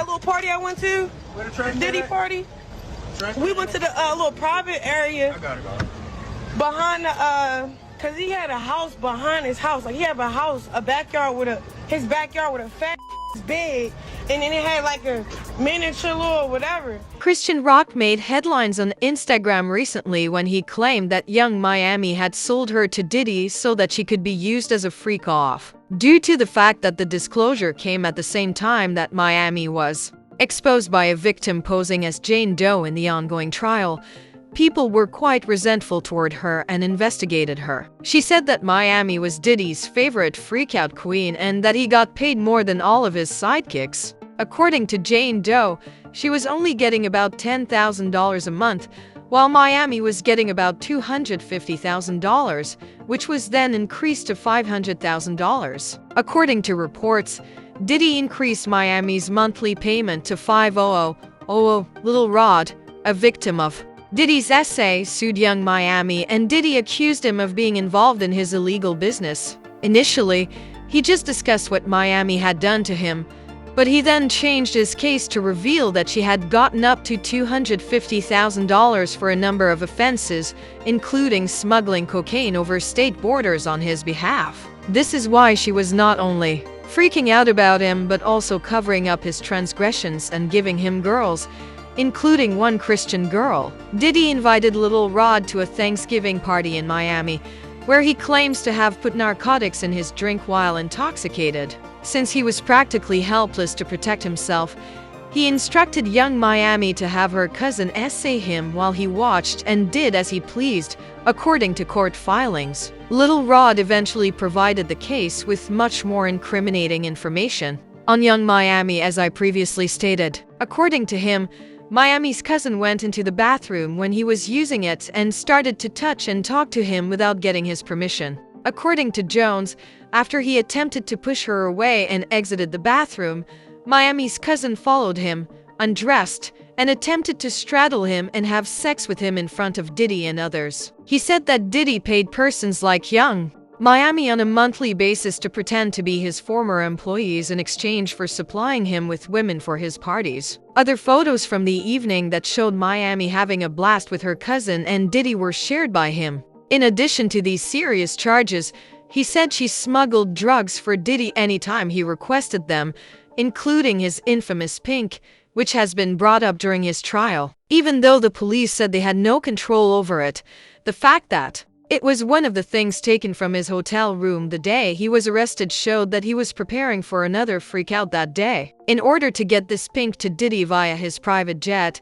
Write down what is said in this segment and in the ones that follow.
that little party I went to? Where the trash Diddy at? party? We went to the little private area. I got it. Behind the cause he had a house behind his house. Like he had a backyard with his backyard with a fat bed, and then it had like a miniature little whatever. Chrisean Rock made headlines on Instagram recently when he claimed that Young Miami had sold her to Diddy so that she could be used as a freak-off. Due to the fact that the disclosure came at the same time that Miami was exposed by a victim posing as Jane Doe in the ongoing trial, people were quite resentful toward her and investigated her. She said that Miami was Diddy's favorite freakout queen and that he got paid more than all of his sidekicks. According to Jane Doe, she was only getting about $10,000 a month, while Miami was getting about $250,000, which was then increased to $500,000. According to reports, Diddy increased Miami's monthly payment to $500,000. Lil Rod, a victim of Diddy's essay, sued Young Miami, and Diddy accused him of being involved in his illegal business. Initially, he just discussed what Miami had done to him, but he then changed his case to reveal that she had gotten up to $250,000 for a number of offenses, including smuggling cocaine over state borders on his behalf. This is why she was not only freaking out about him but also covering up his transgressions and giving him girls, including one Christian girl. Diddy invited Lil Rod to a Thanksgiving party in Miami, where he claims to have put narcotics in his drink while intoxicated. Since he was practically helpless to protect himself, he instructed Young Miami to have her cousin essay him while he watched and did as he pleased, according to court filings. Lil Rod eventually provided the case with much more incriminating information on Young Miami, as I previously stated. According to him, Miami's cousin went into the bathroom when he was using it and started to touch and talk to him without getting his permission. According to Jones, after he attempted to push her away and exited the bathroom, Miami's cousin followed him, undressed, and attempted to straddle him and have sex with him in front of Diddy and others. He said that Diddy paid persons like Young Miami on a monthly basis to pretend to be his former employees in exchange for supplying him with women for his parties. Other photos from the evening that showed Miami having a blast with her cousin and Diddy were shared by him. In addition to these serious charges, he said she smuggled drugs for Diddy anytime he requested them, including his infamous pink, which has been brought up during his trial. Even though the police said they had no control over it, the fact that it was one of the things taken from his hotel room the day he was arrested showed that he was preparing for another freakout that day. In order to get this pink to Diddy via his private jet,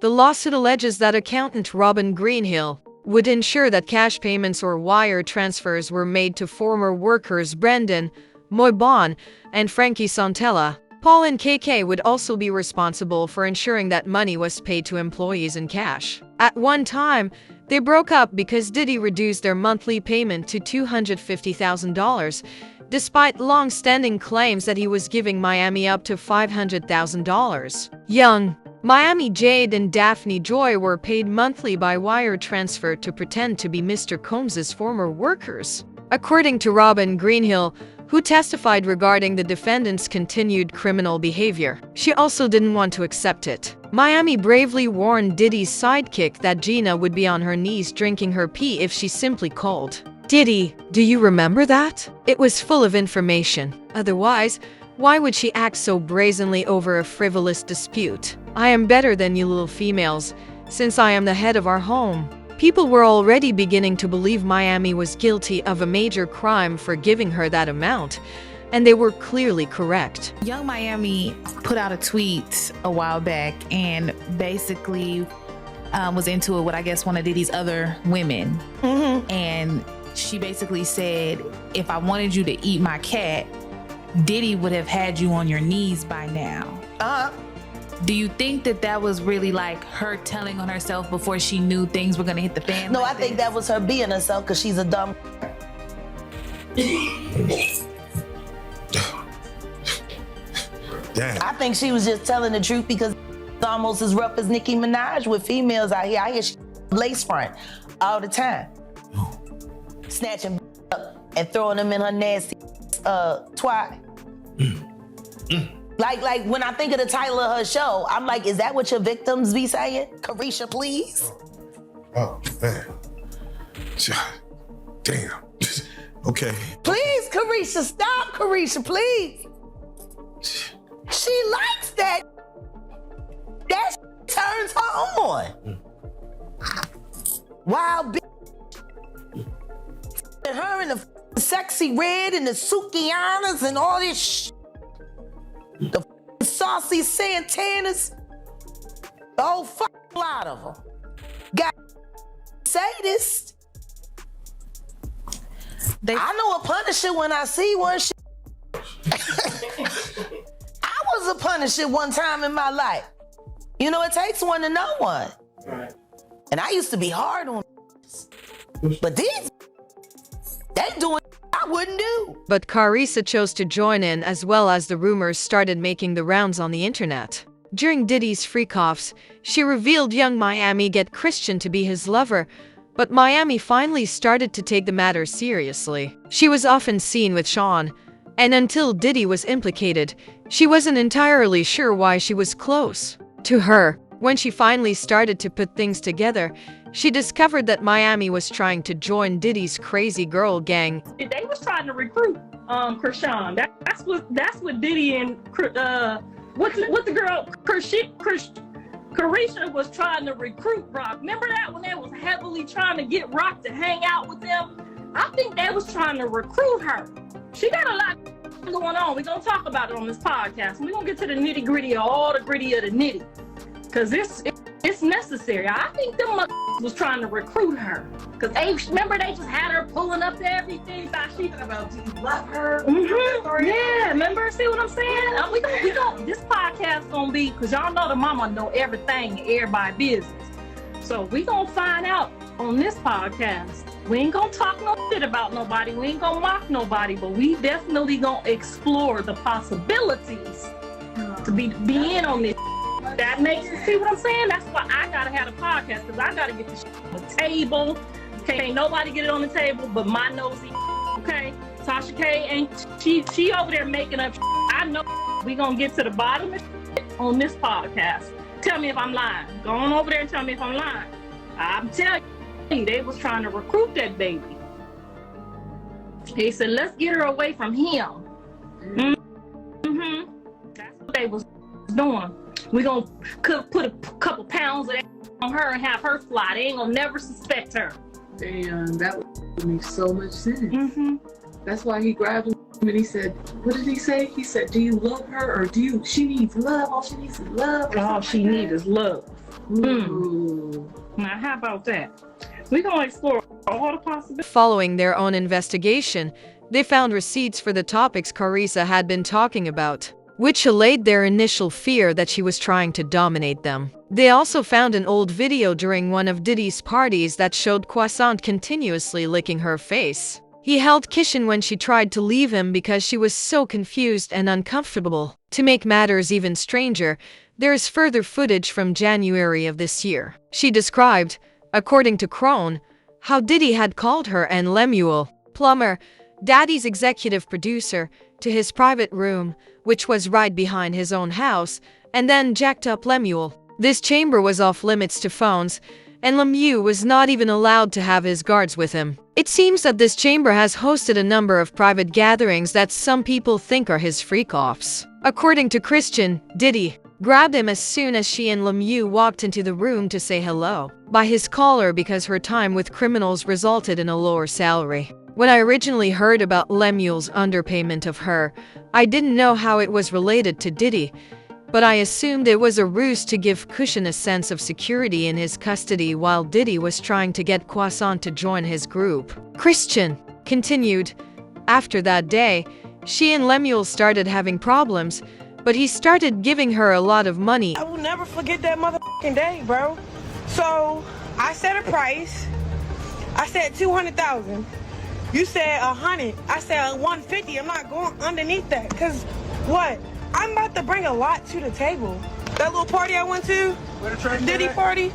the lawsuit alleges that accountant Robin Greenhill would ensure that cash payments or wire transfers were made to former workers Brendan Moybon and Frankie Santella. Paul and KK would also be responsible for ensuring that money was paid to employees in cash. At one time, they broke up because Diddy reduced their monthly payment to $250,000, despite long-standing claims that he was giving Miami up to $500,000. Young Miami, Jade, and Daphne Joy were paid monthly by wire transfer to pretend to be Mr. Combs's former workers. According to Robin Greenhill, who testified regarding the defendant's continued criminal behavior, she also didn't want to accept it. Miami bravely warned Diddy's sidekick that Gina would be on her knees drinking her pee if she simply called. Diddy, do you remember that? It was full of information. Otherwise, why would she act so brazenly over a frivolous dispute? I am better than you little females, since I am the head of our home. People were already beginning to believe Miami was guilty of a major crime for giving her that amount, and they were clearly correct. Young Miami put out a tweet a while back and basically was into it with, I guess, one of Diddy's other women. And she basically said, if I wanted you to eat my cat, Diddy would have had you on your knees by now. Do you think that that was really like her telling on herself before she knew things were gonna hit the fan? No, like I think that was her being herself because she's a dumb. Damn. I think she was just telling the truth because it's almost as rough as Nicki Minaj with females out here. I hear she lace front all the time. Snatching up and throwing them in her nasty twat. Like when I think of the title of her show, I'm like, is that what your victims be saying? Carisha, please? Oh, man. Damn. Okay. Please, Carisha, stop, Carisha, please. She likes that. That turns her on. Wild bitch. Her in the sexy red and the Sukianas and all this the saucy Santanas. The whole lot of them. Got sadist. I know a Punisher when I see one. I was a Punisher one time in my life. You know, it takes one to know one. Right. And I used to be hard on but these, they doing I wouldn't do. But Carissa chose to join in, as well as the rumors started making the rounds on the internet. During Diddy's freak-offs, she revealed young Miami get Chrisean to be his lover, but Miami finally started to take the matter seriously. She was often seen with Sean, and until Diddy was implicated, she wasn't entirely sure why she was close to her. When she finally started to put things together, she discovered that Miami was trying to join Diddy's crazy girl gang. They was trying to recruit Chrisean. That's what Diddy and what the girl Carisha was trying to recruit Rock. Remember that when they was heavily trying to get Rock to hang out with them? I think they was trying to recruit her. She got a lot going on. We're gonna talk about it on this podcast. We're gonna get to the nitty gritty, all the gritty of the nitty. Cause it's necessary. I think them was trying to recruit her. Cause remember they just had her pulling up to everything. She about, do you love her? Mm-hmm. Yeah, remember? See what I'm saying? We don't. This podcast gonna be, cause y'all know the mama know everything, everybody business. So we gonna find out on this podcast. We ain't gonna talk no shit about nobody. We ain't gonna mock nobody, but we definitely gonna explore the possibilities to be in on this. That makes you see what I'm saying? That's why I gotta have a podcast, because I gotta get the shit on the table. Can't nobody get it on the table but my nosy, okay? Tasha K ain't she over there making up shit. I know we gonna get to the bottom of shit on this podcast. Tell me if I'm lying. Go on over there and tell me if I'm lying. I'm telling you, they was trying to recruit that baby. They said, let's get her away from him. Mm-hmm. That's what they was doing. We gonna put a couple pounds of that on her and have her fly. They ain't gonna never suspect her. Damn, that would make so much sense. Mm-hmm. That's why he grabbed him and he said, what did he say? He said, do you love her or she needs love? All she needs is love. All she needs is love. Ooh. Now, how about that? We're gonna explore all the possibilities. Following their own investigation, they found receipts for the topics Carissa had been talking about, which allayed their initial fear that she was trying to dominate them. They also found an old video during one of Diddy's parties that showed Croissant continuously licking her face. He held Chrisean when she tried to leave him because she was so confused and uncomfortable. To make matters even stranger, there is further footage from January of this year. She described, according to Crone, how Diddy had called her and Lemuel, Plummer, Daddy's executive producer, to his private room, which was right behind his own house, and then jacked up Lemuel. This chamber was off limits to phones, and Lemuel was not even allowed to have his guards with him. It seems that this chamber has hosted a number of private gatherings that some people think are his freak-offs. According to Chrisean, Diddy grabbed him as soon as she and Lemuel walked into the room to say hello by his collar because her time with criminals resulted in a lower salary. When I originally heard about Lemuel's underpayment of her, I didn't know how it was related to Diddy, but I assumed it was a ruse to give Chrisean a sense of security in his custody while Diddy was trying to get Croissant to join his group. Chrisean continued, after that day, she and Lemuel started having problems, but he started giving her a lot of money. I will never forget that motherfucking day, bro. So I set a price. I said 200,000. You said 100. I said 150. I'm not going underneath that. Cause what? I'm about to bring a lot to the table. That little party I went to, Diddy party.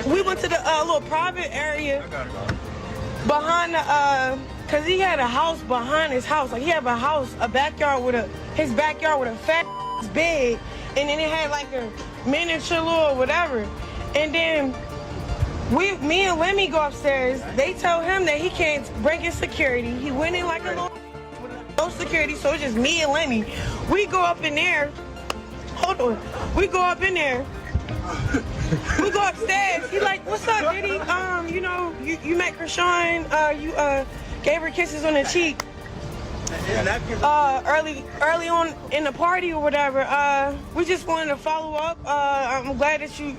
We went to the little private area behind the cause he had a house behind his house. Like he had a backyard with his backyard with a fat bed, and then it had like a miniature little whatever. And then me and Lemmy go upstairs. They tell him that he can't bring his security. He went in like a little with no security, so it's just me and Lemmy. We go up in there. Hold on. We go up in there. We go upstairs. He like, what's up, Diddy? You know, you met Chrisean. You gave her kisses on the cheek. Early on in the party or whatever. We just wanted to follow up. I'm glad that you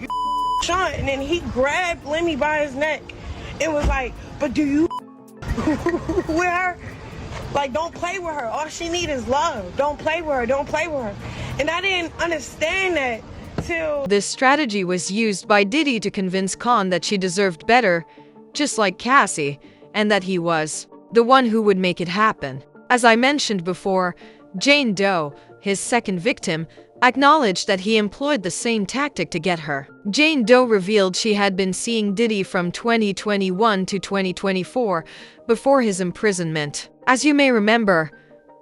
Sean. And then he grabbed Lemmy by his neck and was like, but do you with her? Like, don't play with her. All she needs is love. Don't play with her. Don't play with her. And I didn't understand that till... This strategy was used by Diddy to convince Khan that she deserved better, just like Cassie, and that he was the one who would make it happen. As I mentioned before, Jane Doe, his second victim, acknowledged that he employed the same tactic to get her. Jane Doe revealed she had been seeing Diddy from 2021 to 2024 before his imprisonment. As you may remember,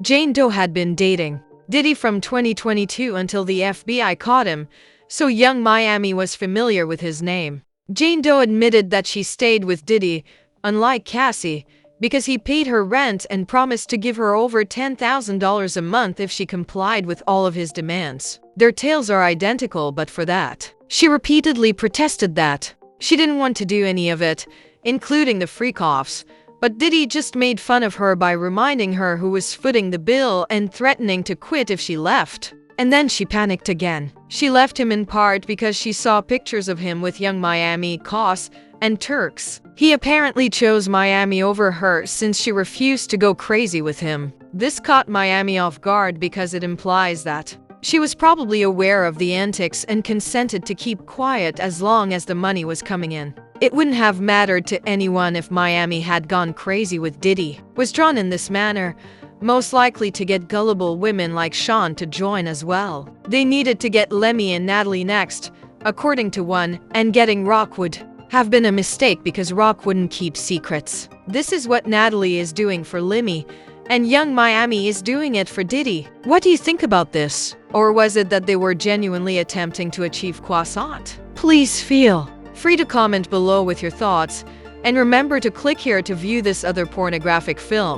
Jane Doe had been dating Diddy from 2022 until the FBI caught him, so Young Miami was familiar with his name. Jane Doe admitted that she stayed with Diddy, unlike Cassie, because he paid her rent and promised to give her over $10,000 a month if she complied with all of his demands. Their tales are identical, but for that, she repeatedly protested that she didn't want to do any of it, including the freak-offs, but Diddy just made fun of her by reminding her who was footing the bill and threatening to quit if she left. And then she panicked again. She left him in part because she saw pictures of him with Young Miami, Koss, and Turks. He apparently chose Miami over her since she refused to go crazy with him. This caught Miami off guard because it implies that she was probably aware of the antics and consented to keep quiet as long as the money was coming in. It wouldn't have mattered to anyone if Miami had gone crazy with Diddy. Was drawn in this manner, most likely to get gullible women like Sean to join as well. They needed to get Lemmy and Natalie next, according to one, and getting Rock would have been a mistake because Rock wouldn't keep secrets. This is what Natalie is doing for Lemmy, and Young Miami is doing it for Diddy. What do you think about this? Or was it that they were genuinely attempting to achieve croissant? Please feel free to comment below with your thoughts, and remember to click here to view this other pornographic film.